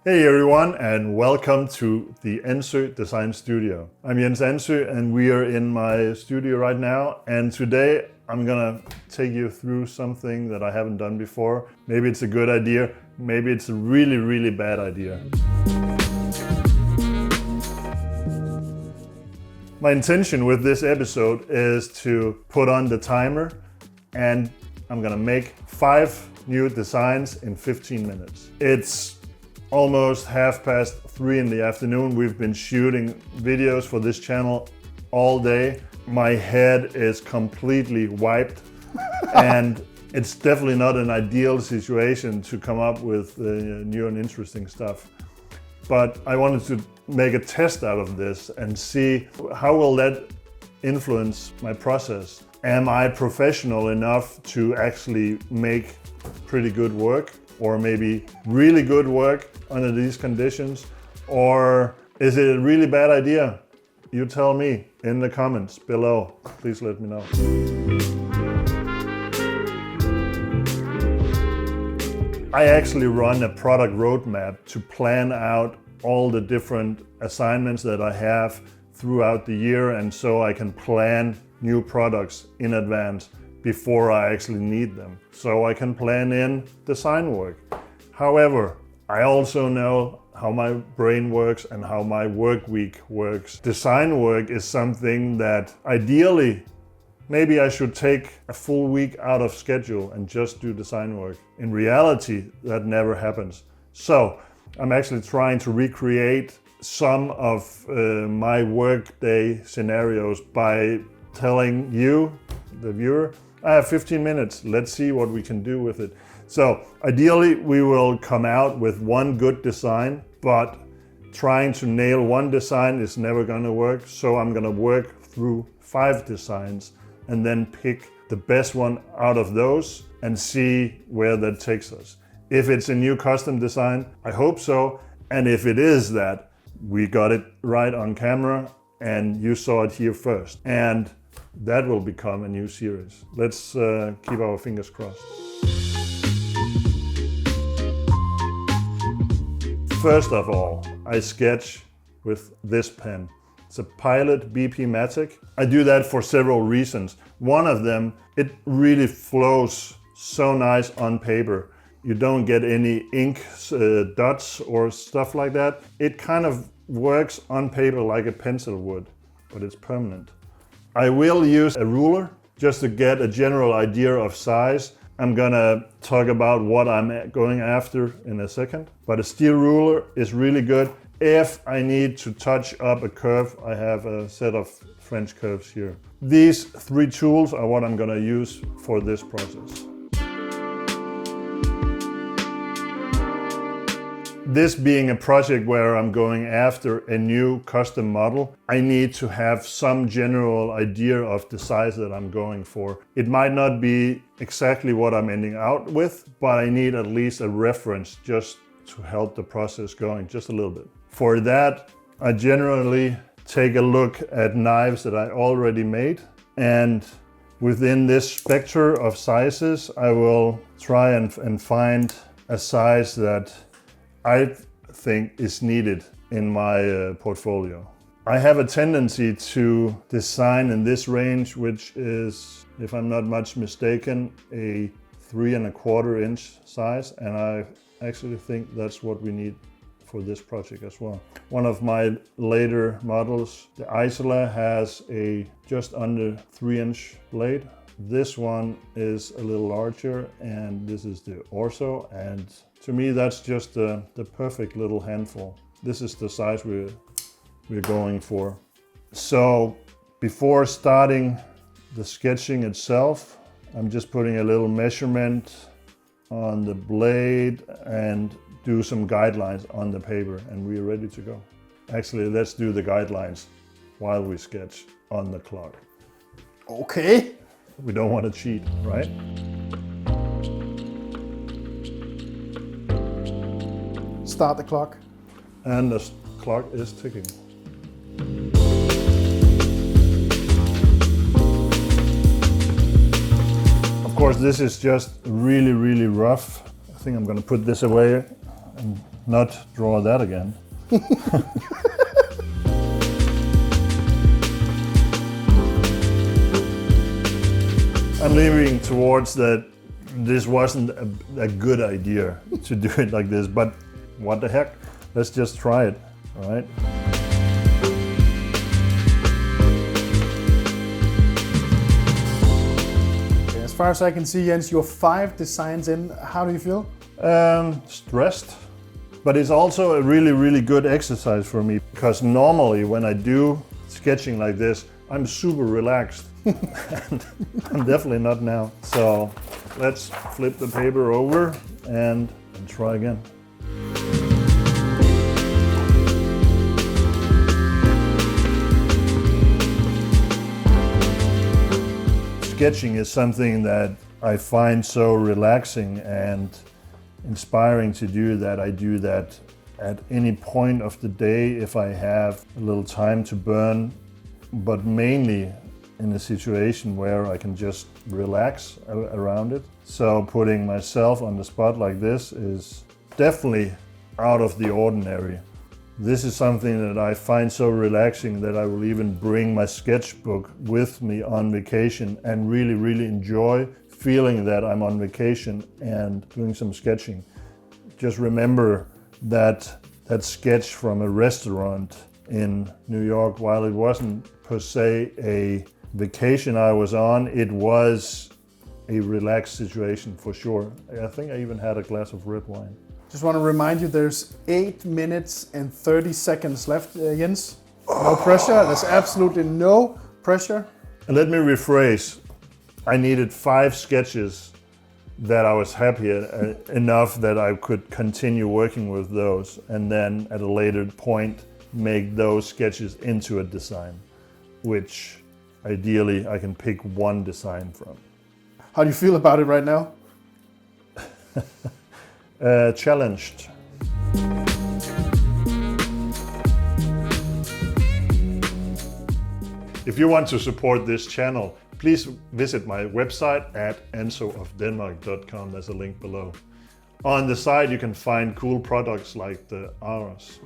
Hey everyone, and welcome to the Anso Design Studio. I'm Jens Anso, and we are in my studio right now. And today I'm gonna take you through something that I haven't done before. Maybe it's a good idea, maybe it's a really, really bad idea. My intention with this episode is to put on the timer, and I'm gonna make 5 new designs in 15 minutes. It's almost 3:30 in the afternoon. We've been shooting videos for this channel all day. My head is completely wiped and it's definitely not an ideal situation to come up with new and interesting stuff. But I wanted to make a test out of this and see how will that influence my process. Am I professional enough to actually make pretty good work, or maybe really good work under these conditions? Or is it a really bad idea? You tell me in the comments below. Please let me know. I actually run a product roadmap to plan out all the different assignments that I have throughout the year, and so I can plan new products in advance before I actually need them. So I can plan in design work. However, I also know how my brain works and how my work week works. Design work is something that ideally, maybe I should take a full week out of schedule and just do design work. In reality, that never happens. So I'm actually trying to recreate some of my workday scenarios by telling you, the viewer, I have 15 minutes, let's see what we can do with it. So ideally we will come out with one good design, but trying to nail one design is never gonna work. So I'm gonna work through 5 designs and then pick the best one out of those and see where that takes us. If it's a new custom design, I hope so. And if it is that, we got it right on camera and you saw it here first. And that will become a new series. Let's keep our fingers crossed. First of all, I sketch with this pen. It's a Pilot BP Matic. I do that for several reasons. One of them, it really flows so nice on paper. You don't get any ink dots or stuff like that. It kind of works on paper like a pencil would, but it's permanent. I will use a ruler just to get a general idea of size. I'm gonna talk about what I'm going after in a second. But a steel ruler is really good if I need to touch up a curve. I have a set of French curves here. These 3 tools are what I'm gonna use for this process. This being a project where I'm going after a new custom model, I need to have some general idea of the size that I'm going for. It might not be exactly what I'm ending out with, but I need at least a reference just to help the process going just a little bit. For that, I generally take a look at knives that I already made, and within this spectrum of sizes, I will try and find a size that I think is needed in my portfolio. I have a tendency to design in this range, which is, if I'm not much mistaken, a 3¼ inch size, and I actually think that's what we need for this project as well. One of my later models, the Isola, has a just under 3-inch blade. This one is a little larger, and this is the Orso, and to me that's just the perfect little handful. This is the size we're going for. So before starting the sketching itself, I'm just putting a little measurement on the blade and do some guidelines on the paper, and we're ready to go. Actually, let's do the guidelines while we sketch on the clock. Okay. We don't want to cheat, right? Start the clock. And the clock is ticking. Of course, this is just really, really rough. I think I'm gonna put this away and not draw that again. I'm leaning towards that this wasn't a good idea to do it like this, but what the heck? Let's just try it, all right? As far as I can see, Jens, you're 5 designs in. How do you feel? Stressed, but it's also a really, really good exercise for me, because normally when I do sketching like this, I'm super relaxed. And I'm definitely not now. So let's flip the paper over and try again. Sketching is something that I find so relaxing and inspiring to do that I do that at any point of the day if I have a little time to burn, but mainly in a situation where I can just relax around it. So putting myself on the spot like this is definitely out of the ordinary. This is something that I find so relaxing that I will even bring my sketchbook with me on vacation and really, really enjoy feeling that I'm on vacation and doing some sketching. Just remember that sketch from a restaurant in New York, while it wasn't per se a vacation I was on, it was a relaxed situation for sure. I think I even had a glass of red wine. Just want to remind you, there's 8 minutes and 30 seconds left, Jens. No pressure, there's absolutely no pressure. And let me rephrase, I needed 5 sketches that I was happy enough that I could continue working with those, and then at a later point make those sketches into a design, which ideally I can pick one design from. How do you feel about it right now? Challenged. If you want to support this channel, please visit my website at ansoofdenmark.com. There's a link below. On the site you can find cool products like the Aros.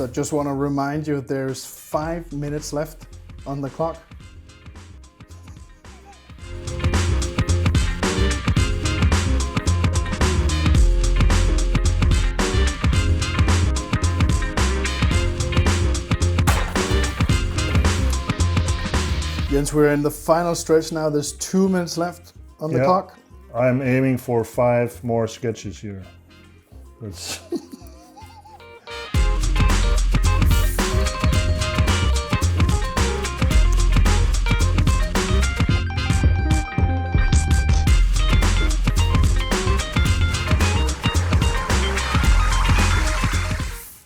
I just want to remind you, there's 5 minutes left on the clock. Jens, we're in the final stretch now. There's 2 minutes left on the clock. I'm aiming for 5 more sketches here. That's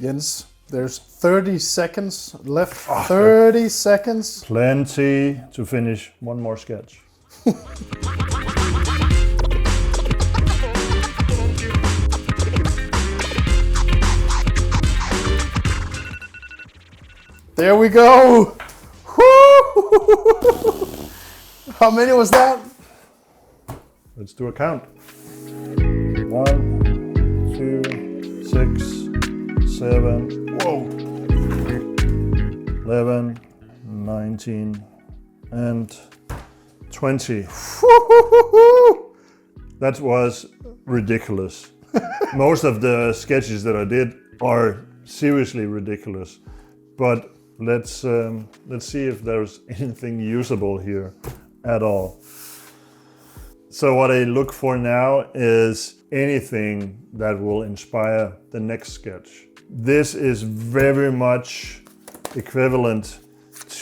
Jens, there's 30 seconds left. 30 seconds. plenty to finish one more sketch. There we go. Woo! How many was that? Let's do a count. 1, 2, 6, 7, whoa, 11, 19, and 20. That was ridiculous. Most of the sketches that I did are seriously ridiculous, but let's see if there's anything usable here at all. So what I look for now is anything that will inspire the next sketch. This is very much equivalent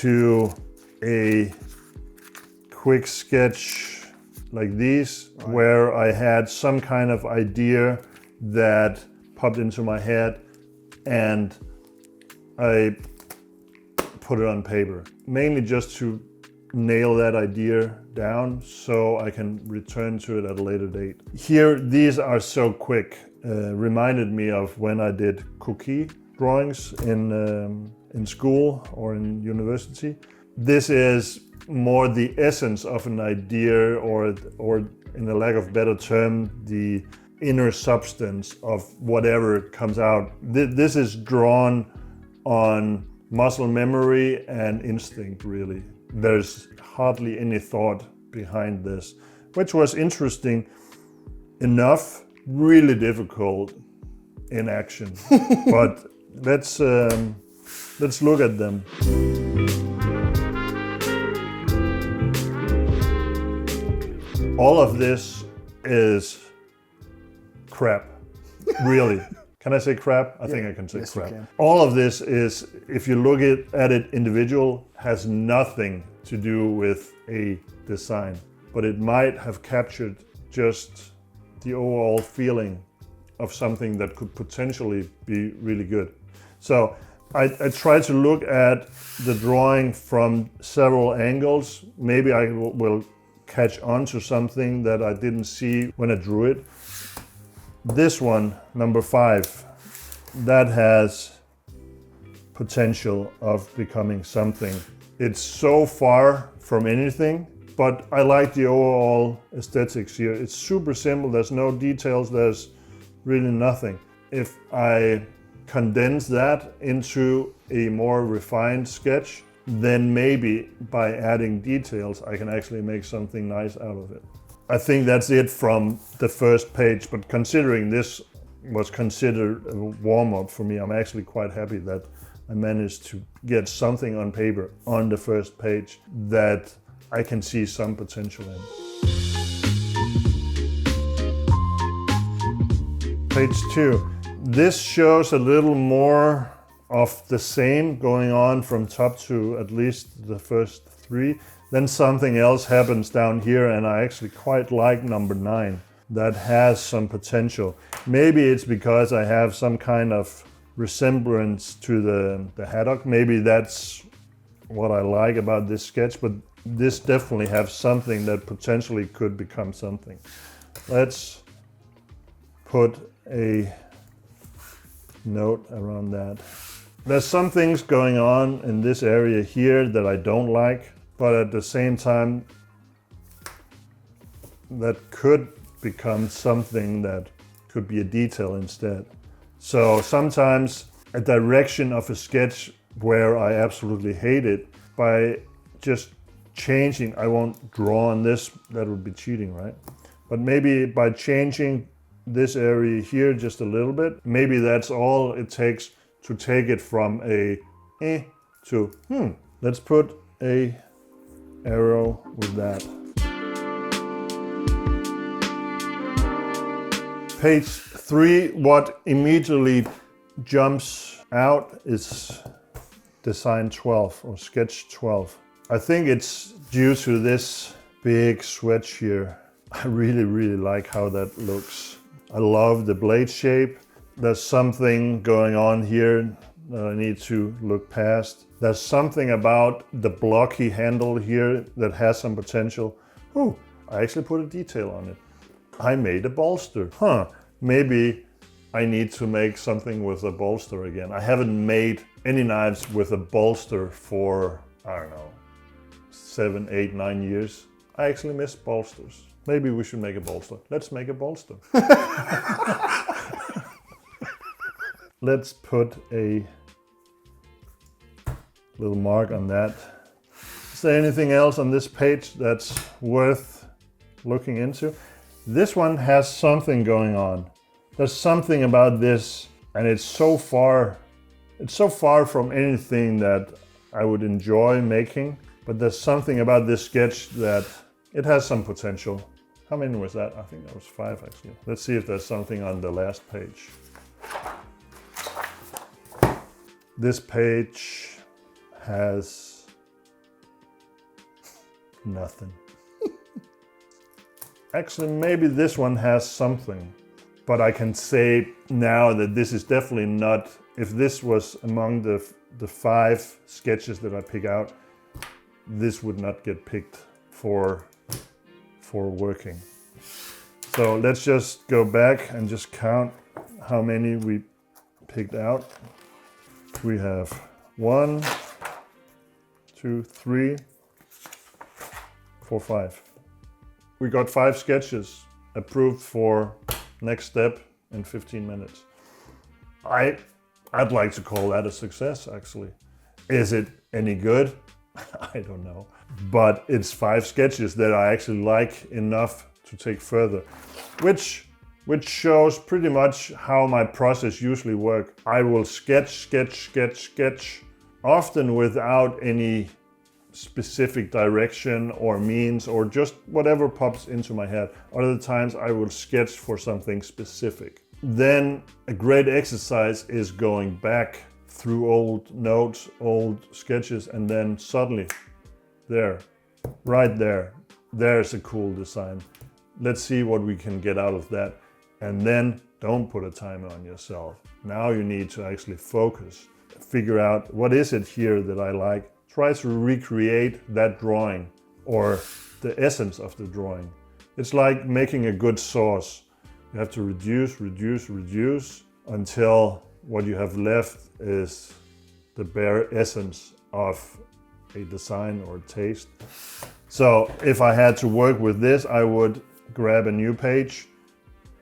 to a quick sketch like these, where I had some kind of idea that popped into my head and I put it on paper, mainly just to nail that idea down so I can return to it at a later date. Here, these are so quick reminded me of when I did cookie drawings in school or in university. This is more the essence of an idea, or in a lack of better term, the inner substance of whatever comes out. This is drawn on muscle memory and instinct, really. There's hardly any thought behind this, which was interesting enough, really difficult in action. But let's look at them. All of this is crap, really. Can I say crap? I think I can say yes, crap. you can. All of this is, if you look at it individual, has nothing to do with a design, but it might have captured just the overall feeling of something that could potentially be really good. So I try to look at the drawing from several angles. Maybe I will catch on to something that I didn't see when I drew it. This one, number 5, that has potential of becoming something. It's so far from anything, but I like the overall aesthetics here. It's super simple, there's no details, there's really nothing. If I condense that into a more refined sketch, then maybe by adding details, I can actually make something nice out of it. I think that's it from the first page, but considering this was considered a warm-up for me, I'm actually quite happy that I managed to get something on paper on the first page that I can see some potential in. Page 2. This shows a little more of the same going on from top to at least the first 3. Then something else happens down here, and I actually quite like number 9. That has some potential. Maybe it's because I have some kind of resemblance to the haddock. Maybe that's what I like about this sketch, but this definitely has something that potentially could become something. Let's put a note around that. There's some things going on in this area here that I don't like, but at the same time, that could become something that could be a detail instead. So sometimes a direction of a sketch where I absolutely hate it, by just changing, I won't draw on this, that would be cheating, right? But maybe by changing this area here just a little bit, maybe that's all it takes to take it from a to let's put a arrow with that. Page 3, what immediately jumps out is design 12 or sketch 12. I think it's due to this big switch here. I really like how that looks. I love the blade shape. There's something going on here that I need to look past. There's something about the blocky handle here that has some potential. Oh, I actually put a detail on it. I made a bolster. Maybe I need to make something with a bolster again. I haven't made any knives with a bolster for, I don't know, 7, 8, 9 years. I actually miss bolsters. Maybe we should make a bolster. Let's make a bolster. Let's put a little mark on that. Is there anything else on this page that's worth looking into? This one has something going on. There's something about this, and it's so far from anything that I would enjoy making, but there's something about this sketch that it has some potential. How many was that? I think that was 5 actually. Let's see if there's something on the last page. This page has nothing. Actually, maybe this one has something, but I can say now that this is definitely not, if this was among the 5 sketches that I pick out, this would not get picked for working. So let's just go back and just count how many we picked out. We have 1, 2, 3, 4, 5. We got 5 sketches approved for next step in 15 minutes. I'd like to call that a success, actually. Is it any good? I don't know. But it's 5 sketches that I actually like enough to take further, which shows pretty much how my process usually works. I will sketch, often without any specific direction or means, or just whatever pops into my head. Other times I will sketch for something specific. Then a great exercise is going back through old notes, old sketches, and then suddenly, right there's a cool design. Let's see what we can get out of that. And then don't put a timer on yourself. Now you need to actually focus, figure out what is it here that I like. Try to recreate that drawing or the essence of the drawing. It's like making a good sauce. You have to reduce until what you have left is the bare essence of a design or taste. So if I had to work with this, I would grab a new page,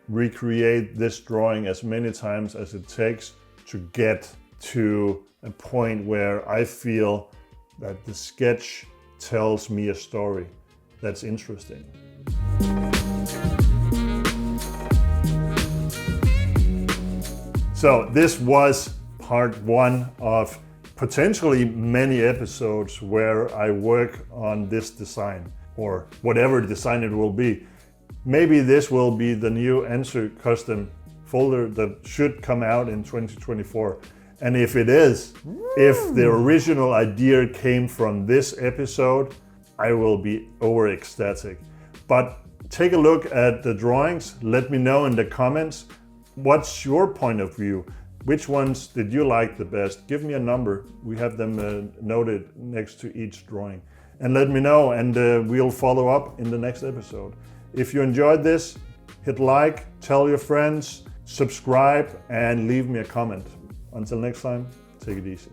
recreate this drawing as many times as it takes to get to a point where I feel that the sketch tells me a story that's interesting. So this was part 1 of potentially many episodes where I work on this design, or whatever design it will be. Maybe this will be the new Anso custom folder that should come out in 2024. And if it is, if the original idea came from this episode, I will be over ecstatic. But take a look at the drawings. Let me know in the comments, what's your point of view? Which ones did you like the best? Give me a number. We have them noted next to each drawing. And let me know, and we'll follow up in the next episode. If you enjoyed this, hit like, tell your friends, subscribe, and leave me a comment. Until next time, take it easy.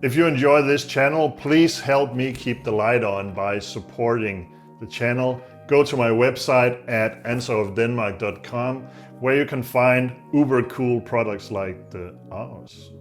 If you enjoy this channel, please help me keep the light on by supporting the channel. Go to my website at ansoofdenmark.com, where you can find uber cool products like the Anso.